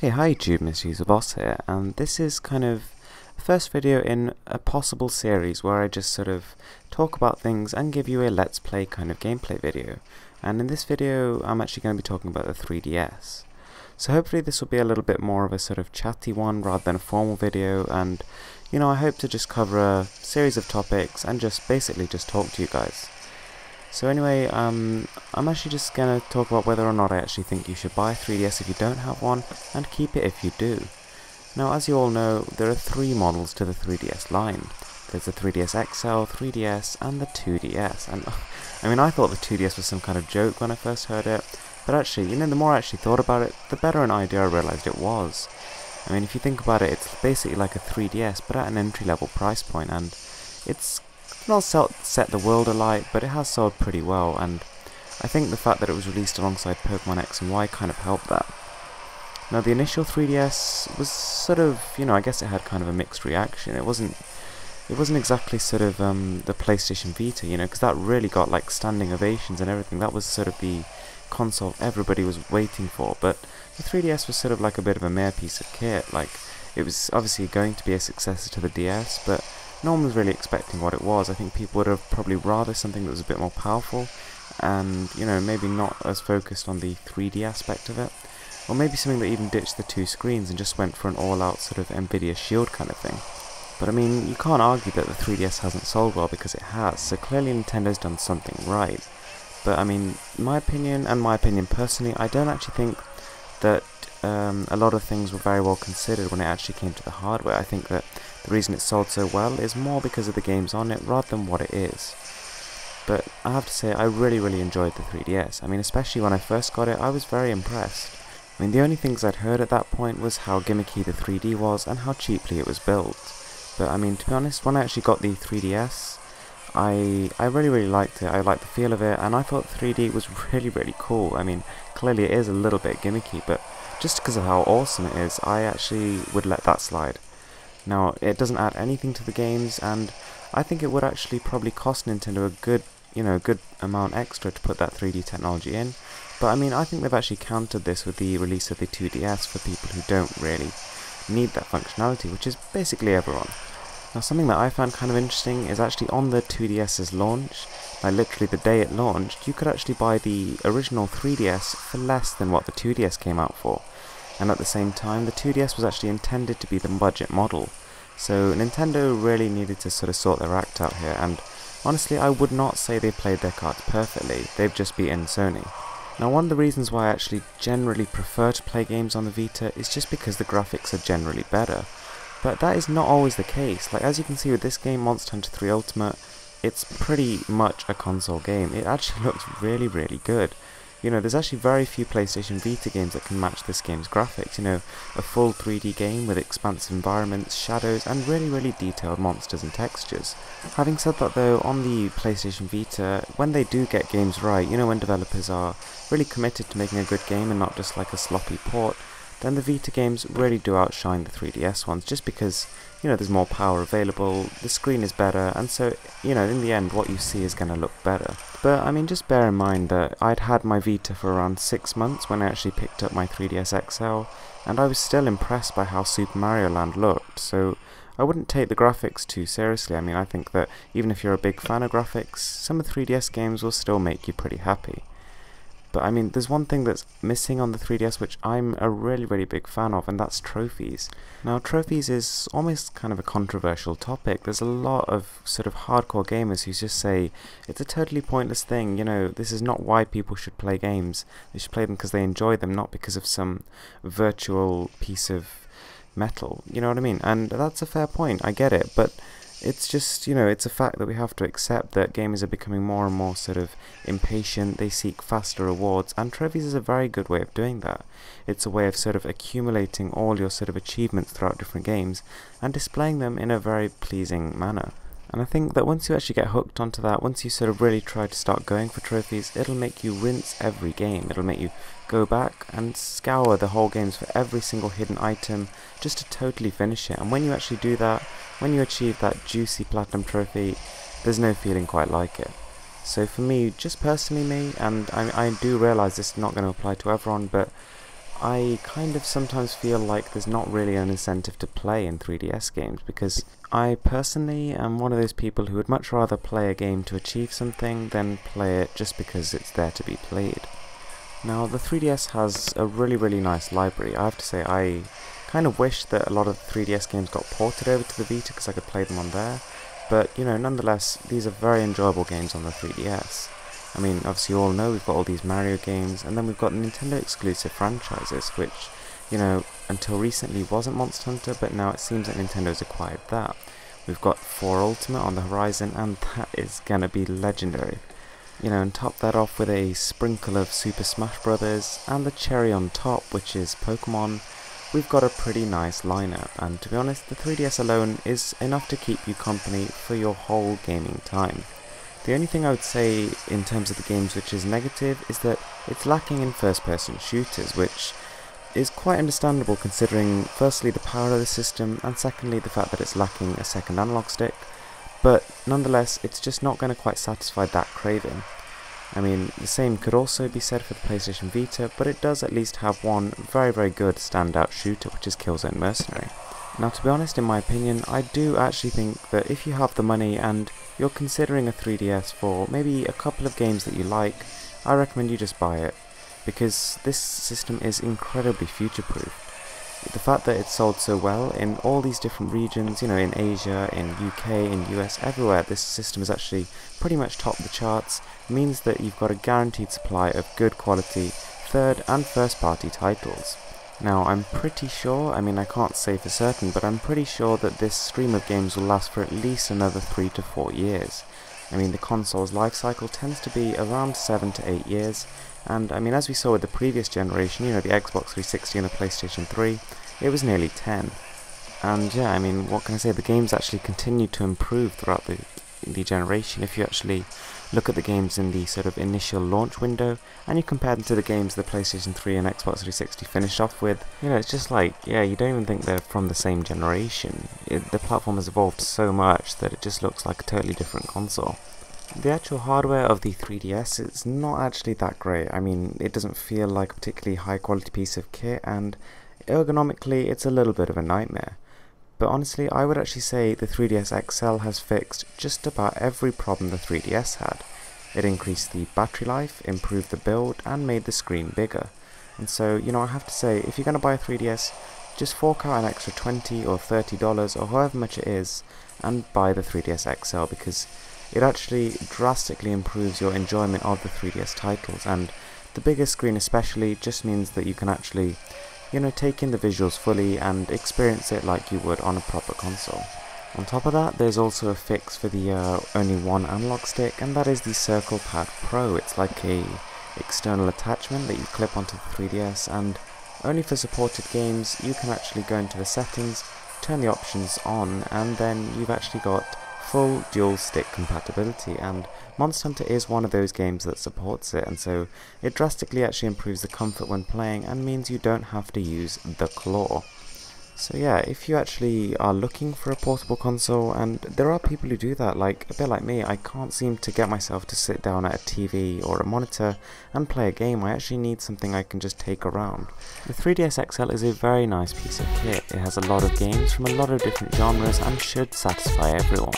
Hey, hi YouTube, Mrwhosetheboss here, and this is kind of the first video in a possible series where I just sort of talk about things and give you a let's play kind of gameplay video. And in this video I'm actually going to be talking about the 3DS. So hopefully this will be a little bit more of a sort of chatty one rather than a formal video, and you know, I hope to just cover a series of topics and just basically just talk to you guys. So anyway, I'm actually just going to talk about whether or not I actually think you should buy a 3DS if you don't have one, and keep it if you do. Now, as you all know, there are three models to the 3DS line. There's the 3DS XL, 3DS, and the 2DS. And I mean, I thought the 2DS was some kind of joke when I first heard it, but actually, you know, the more I actually thought about it, the better an idea I realized it was. I mean, if you think about it, it's basically like a 3DS, but at an entry-level price point, and it's not set the world alight, but it has sold pretty well, and I think the fact that it was released alongside Pokemon X and Y kind of helped that. Now, the initial 3DS was sort of, you know, I guess it had kind of a mixed reaction. It wasn't exactly sort of the PlayStation Vita, you know, because that really got like standing ovations and everything. That was sort of the console everybody was waiting for, but the 3DS was sort of like a bit of a mere piece of kit. Like, it was obviously going to be a successor to the DS, but no one was really expecting what it was. I think people would have probably rather something that was a bit more powerful and, you know, maybe not as focused on the 3D aspect of it, or maybe something that even ditched the two screens and just went for an all-out sort of Nvidia Shield kind of thing. But I mean, you can't argue that the 3DS hasn't sold well, because it has, so clearly Nintendo's done something right. But I mean, my opinion personally, I don't actually think that a lot of things were very well considered when it actually came to the hardware. I think that the reason it sold so well is more because of the games on it rather than what it is. But I have to say, I really enjoyed the 3DS. I mean, especially when I first got it, I was very impressed. I mean, the only things I'd heard at that point was how gimmicky the 3D was and how cheaply it was built. But I mean, to be honest, when I actually got the 3DS, I really liked it. I liked the feel of it, and I thought 3D was really cool. I mean, clearly it is a little bit gimmicky, but just because of how awesome it is, I actually would let that slide. Now, it doesn't add anything to the games, and I think it would actually probably cost Nintendo a good amount extra to put that 3D technology in. But I mean, I think they've actually countered this with the release of the 2DS for people who don't really need that functionality, which is basically everyone. Now, something that I found kind of interesting is actually on the 2DS's launch, like literally the day it launched, you could actually buy the original 3DS for less than what the 2DS came out for. And at the same time, the 2DS was actually intended to be the budget model. So Nintendo really needed to sort of sort their act out here, and honestly, I would not say they played their cards perfectly. They've just beaten Sony. Now, one of the reasons why I actually generally prefer to play games on the Vita is just because the graphics are generally better. But that is not always the case. Like, as you can see with this game, Monster Hunter 3 Ultimate, it's pretty much a console game. It actually looks really good. You know, there's actually very few PlayStation Vita games that can match this game's graphics. You know, a full 3D game with expansive environments, shadows, and really detailed monsters and textures. Having said that though, on the PlayStation Vita, when they do get games right, you know, when developers are really committed to making a good game and not just like a sloppy port, then the Vita games really do outshine the 3DS ones, just because, you know, there's more power available, the screen is better, and so, you know, in the end, what you see is going to look better. But, I mean, just bear in mind that I'd had my Vita for around 6 months when I actually picked up my 3DS XL, and I was still impressed by how Super Mario Land looked, so I wouldn't take the graphics too seriously. I mean, I think that even if you're a big fan of graphics, some of the 3DS games will still make you pretty happy. But I mean, there's one thing that's missing on the 3DS which I'm a really big fan of, and that's trophies. Now, trophies is almost kind of a controversial topic. There's a lot of sort of hardcore gamers who just say it's a totally pointless thing, you know, this is not why people should play games. They should play them because they enjoy them, not because of some virtual piece of metal, you know what I mean? And that's a fair point, I get it, but it's just, you know, it's a fact that we have to accept that gamers are becoming more and more sort of impatient. They seek faster rewards, and trophies is a very good way of doing that. It's a way of sort of accumulating all your sort of achievements throughout different games and displaying them in a very pleasing manner. And I think that once you actually get hooked onto that, once you sort of really try to start going for trophies, it'll make you rinse every game. It'll make you go back and scour the whole games for every single hidden item just to totally finish it. And when you actually do that, when you achieve that juicy platinum trophy, there's no feeling quite like it. So for me, just personally me, and I do realise this is not going to apply to everyone, but I kind of sometimes feel like there's not really an incentive to play in 3DS games, because I personally am one of those people who would much rather play a game to achieve something than play it just because it's there to be played. Now, the 3DS has a really nice library. I have to say, I kind of wish that a lot of 3DS games got ported over to the Vita because I could play them on there, but you know, nonetheless, these are very enjoyable games on the 3DS. I mean, obviously you all know we've got all these Mario games, and then we've got Nintendo exclusive franchises, which, you know, until recently wasn't Monster Hunter, but now it seems that Nintendo's acquired that. We've got 4 Ultimate on the horizon, and that is gonna be legendary. You know, and top that off with a sprinkle of Super Smash Bros. And the cherry on top, which is Pokemon. We've got a pretty nice lineup, and to be honest, the 3DS alone is enough to keep you company for your whole gaming time. The only thing I would say in terms of the games which is negative is that it's lacking in first-person shooters, which is quite understandable considering firstly the power of the system, and secondly the fact that it's lacking a second analog stick, but nonetheless it's just not going to quite satisfy that craving. I mean, the same could also be said for the PlayStation Vita, but it does at least have one very good standout shooter, which is Killzone Mercenary. Now, to be honest, in my opinion, I do actually think that if you have the money and you're considering a 3DS for maybe a couple of games that you like, I recommend you just buy it, because this system is incredibly future-proof. The fact that it's sold so well in all these different regions, you know, in Asia, in UK, in US, everywhere, this system is actually pretty much top of the charts, means that you've got a guaranteed supply of good quality third and first party titles. Now, I'm pretty sure, I mean I can't say for certain, but I'm pretty sure that this stream of games will last for at least another 3 to 4 years. I mean, the console's life cycle tends to be around 7 to 8 years, and I mean, as we saw with the previous generation, you know, the Xbox 360 and the PlayStation 3, it was nearly 10. And yeah, I mean, what can I say, the games actually continue to improve throughout the generation. If you actually look at the games in the sort of initial launch window, and you compare them to the games the PlayStation 3 and Xbox 360 finished off with, you know, it's just like, yeah, you don't even think they're from the same generation. The platform has evolved so much that it just looks like a totally different console. The actual hardware of the 3DS is not actually that great. I mean, it doesn't feel like a particularly high quality piece of kit, and ergonomically it's a little bit of a nightmare. But honestly, I would actually say the 3DS XL has fixed just about every problem the 3DS had. It increased the battery life, improved the build, and made the screen bigger. And so, you know, I have to say, if you're going to buy a 3DS, just fork out an extra $20 or $30 or however much it is, and buy the 3DS XL, because it actually drastically improves your enjoyment of the 3DS titles, and the bigger screen especially just means that you can actually, you know, take in the visuals fully and experience it like you would on a proper console. On top of that, there's also a fix for the only one analog stick, and that is the Circle Pad Pro. It's like a external attachment that you clip onto the 3DS, and only for supported games you can actually go into the settings, turn the options on, and then you've actually got full dual stick compatibility, and Monster Hunter is one of those games that supports it, and so it drastically actually improves the comfort when playing and means you don't have to use the claw. So yeah, if you actually are looking for a portable console, and there are people who do that, like a bit like me, I can't seem to get myself to sit down at a TV or a monitor and play a game. I actually need something I can just take around. The 3DS XL is a very nice piece of kit. It has a lot of games from a lot of different genres and should satisfy everyone.